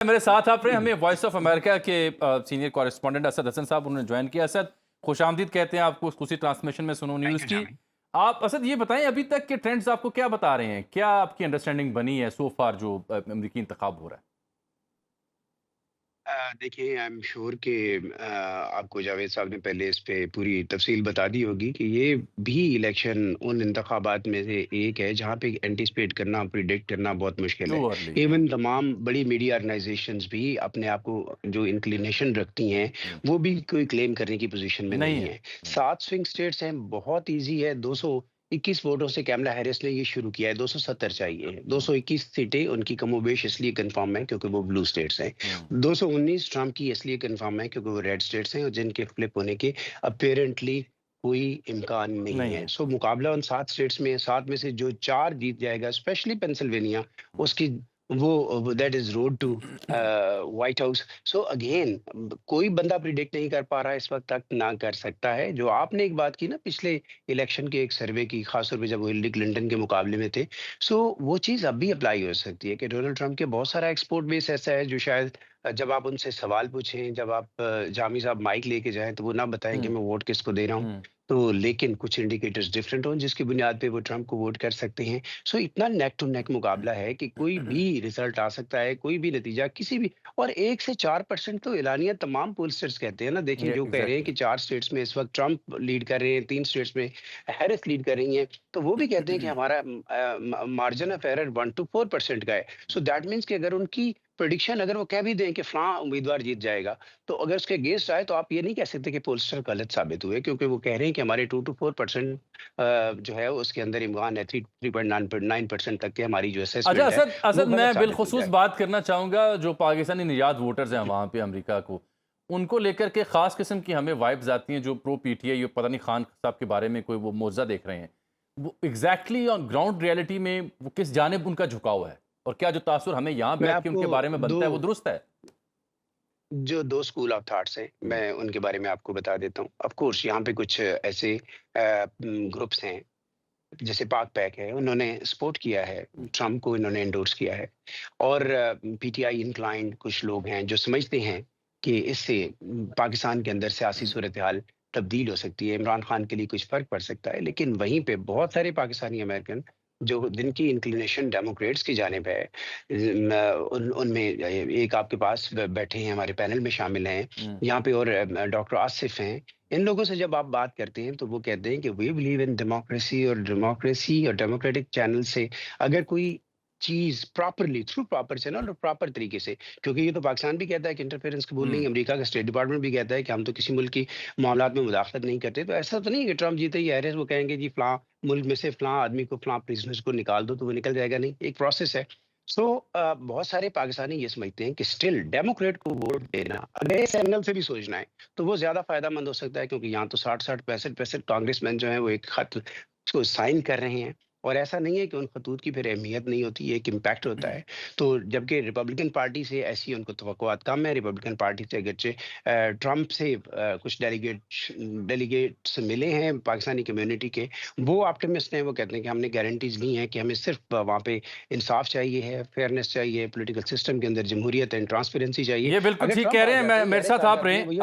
मेरे साथ आप रहे हमें वॉइस ऑफ अमेरिका के सीनियर कॉरेस्पॉन्डेंट असद हसन साहब, उन्होंने ज्वाइन किया। असद, खुशामदीद कहते हैं आपको उसी ट्रांसमिशन में सुनो थैंक न्यूज़ यू की। जामी। आप असद ये बताएं, अभी तक के ट्रेंड्स आपको क्या बता रहे हैं? क्या आपकी अंडरस्टैंडिंग बनी है सो फार जो अमेरिकी इंतखाब हो रहा है? देखिए, आई एम श्योर कि आपको जावेद साहब ने पहले इस पे पूरी तफसील बता दी होगी कि ये भी इलेक्शन उन इंतखाबात में से एक है जहाँ पे एंटिसिपेट करना, प्रिडिक्ट करना बहुत मुश्किल टू है। अर्ली। इवन तमाम बड़ी मीडिया ऑर्गेनाइजेशंस भी अपने आप को जो इंक्लिनेशन रखती हैं, वो भी कोई क्लेम करने की पोजीशन में नहीं नहीं है। है। 7 स्विंग स्टेट्स हैं, बहुत ईजी है। 221 वोटों से कैमला हैरिस ने ये शुरू किया है, 270 चाहिए। 221 सीटें उनकी कमोबेश इसलिए कंफर्म है क्योंकि वो ब्लू स्टेट्स हैं। 219 ट्रम्प की इसलिए कंफर्म है क्योंकि वो रेड स्टेट्स हैं और जिनके फ्लिप होने के अपेरेंटली कोई इम्कान नहीं नहीं है। है। सो मुकाबला उन 7 स्टेट्स में, 7 में से जो 4 जीत जाएगा, स्पेशली पेंसिल्वेनिया, उसकी वो that is road to White House. So again कोई बंदा प्रिडिक्ट नहीं कर पा रहा है इस वक्त तक, ना कर सकता है। जो आपने एक बात की ना पिछले इलेक्शन के एक सर्वे की, खासतौर पे जब वो हिलरी क्लिंटन के मुकाबले में थे, सो वो चीज़ अब भी अप्लाई हो सकती है कि डोनाल्ड ट्रंप के बहुत सारा एक्सपोर्ट बेस ऐसा है जो शायद जब आप उनसे सवाल पूछें, जब आप जामी साहब माइक लेके जाएं, तो वो ना बताएं कि हम्म। मैं वोट किसको दे रहा हूँ। हम्म। तो लेकिन कुछ इंडिकेटर्स डिफरेंट हों जिसकी बुनियाद पे वो ट्रंप को वोट कर सकते हैं। सो इतना नेक टू नेक मुकाबला है कि कोई भी रिजल्ट आ सकता है, कोई भी नतीजा किसी भी। और 1 से 4% तो एलानिया तमाम पोलस्टर्स कहते हैं ना। देखें, ये जो कह रहे हैं एग्जैक्टली। कि 4 स्टेट्स में इस वक्त ट्रंप लीड कर रहे हैं, 3 स्टेट्स में हैरिस लीड कर रही हैं, तो वो भी कहते हैं कि हमारा मार्जिन ऑफ एरर 1 to 4% का है। सो दैट मीन्स कि अगर उनकी प्रेडिक्शन, अगर वो कह भी दें कि फलां उम्मीदवार जीत जाएगा, तो अगर उसके अगेंस्ट आए तो आप ये नहीं कह सकते कि पोलस्टर गलत साबित हुए, क्योंकि वो कह रहे हैं कि हमारे 2 to 4% जो है उसके अंदर इम्कान है, 3.9% तक के हमारी जो अच्छा असेसमेंट है असद, वो असद गलत मैं साबित हो बिलखुसूस जाए। बात करना चाहूँगा जो पाकिस्तानी निजात वोटर्स हैं वहाँ पे अमेरिका को, उनको लेकर के ख़ास किस्म की हमें वाइब्स आती हैं जो प्रो पीटीआई, पता नहीं खान साहब के बारे में कोई वो मुआवजा देख रहे हैं। वो एग्जैक्टली ऑन ग्राउंड रियलिटी में वो किस जानिब उनका झुकाव है, और क्या जो तासुर हमें यहाँ मैं बैठ के आपको उनके बारे में दो बनता है वो दुरुस्त है? जो 2 स्कूल ऑफ थॉट्स हैं, मैं उनके बारे में आपको बता देता हूँ। ऑफ कोर्स यहाँ पे कुछ ऐसे ग्रुप्स हैं, जैसे पाक पैक है, उन्होंने सपोर्ट किया है, ट्रम्प को इन्होंने एंडोर्स किया है। और पीटीआई इंक्लाइंड कुछ लोग हैं जो समझते हैं कि इससे पाकिस्तान के अंदर सियासी सूरत हाल तब्दील हो सकती है, इमरान खान के लिए कुछ फ़र्क पड़ सकता है। लेकिन वहीं पे बहुत सारे पाकिस्तानी अमेरिकन जो जिनकी इंक्लिनेशन डेमोक्रेट्स की जानिब है, उनमें एक आपके पास बैठे हैं, हमारे पैनल में शामिल हैं हम्म। यहाँ पे, और डॉक्टर आसिफ हैं। इन लोगों से जब आप बात करते हैं तो वो कहते हैं कि वी बिलीव इन डेमोक्रेसी, और डेमोक्रेसी और डेमोक्रेटिक चैनल से अगर कोई चीज प्रॉपरली थ्रू प्रॉपर चैनल और प्रॉपर तरीके से, क्योंकि ये तो पाकिस्तान भी कहता है कि इंटरफेरेंस कबूल नहीं, हम्म। अमेरिका का स्टेट डिपार्टमेंट भी कहता है कि हम तो किसी मुल्क की मामलात में मुदाखलत नहीं करते। तो ऐसा तो नहीं है कि ट्रम्प जीते ही हैरिस वो कहेंगे जी फलां मुल्क में से फलां आदमी को, फलां प्रिजनर्स को निकाल दो तो वो निकल जाएगा। नहीं, एक प्रोसेस है। सो बहुत सारे पाकिस्तानी ये समझते हैं कि स्टिल डेमोक्रेट को वोट देना, अगर इस एंगल से भी सोचना है, तो वो ज्यादा फायदा मंद हो सकता है, क्योंकि यहाँ तो 60-60, 65-65 कांग्रेसमैन जो है वो एक खत को साइन कर रहे हैं। और ऐसा नहीं है कि उन खतूत की फिर अहमियत नहीं होती है, एक इम्पैक्ट होता है। तो जबकि रिपब्लिकन पार्टी से ऐसी उनको तवक्कुआत कम है। रिपब्लिकन पार्टी से अगरचे ट्रम्प से कुछ डेलीगेट्स मिले हैं पाकिस्तानी कम्युनिटी के, वो ऑप्टिमिस्ट हैं। वो कहते हैं कि हमने गारंटीज ली हैं कि हमें सिर्फ वहाँ पे इंसाफ चाहिए है, फेयरनेस चाहिए, पॉलिटिकल सिस्टम के अंदर जमहूरियत एंड ट्रांसपेरेंसी चाहिए। ये बिल्कुल अगर ठीक ट्रम्प कह आ रहे हैं। जाते मैं हैं, मेरे हैरिस साथ आ आप जाती रहे है, हैं। वो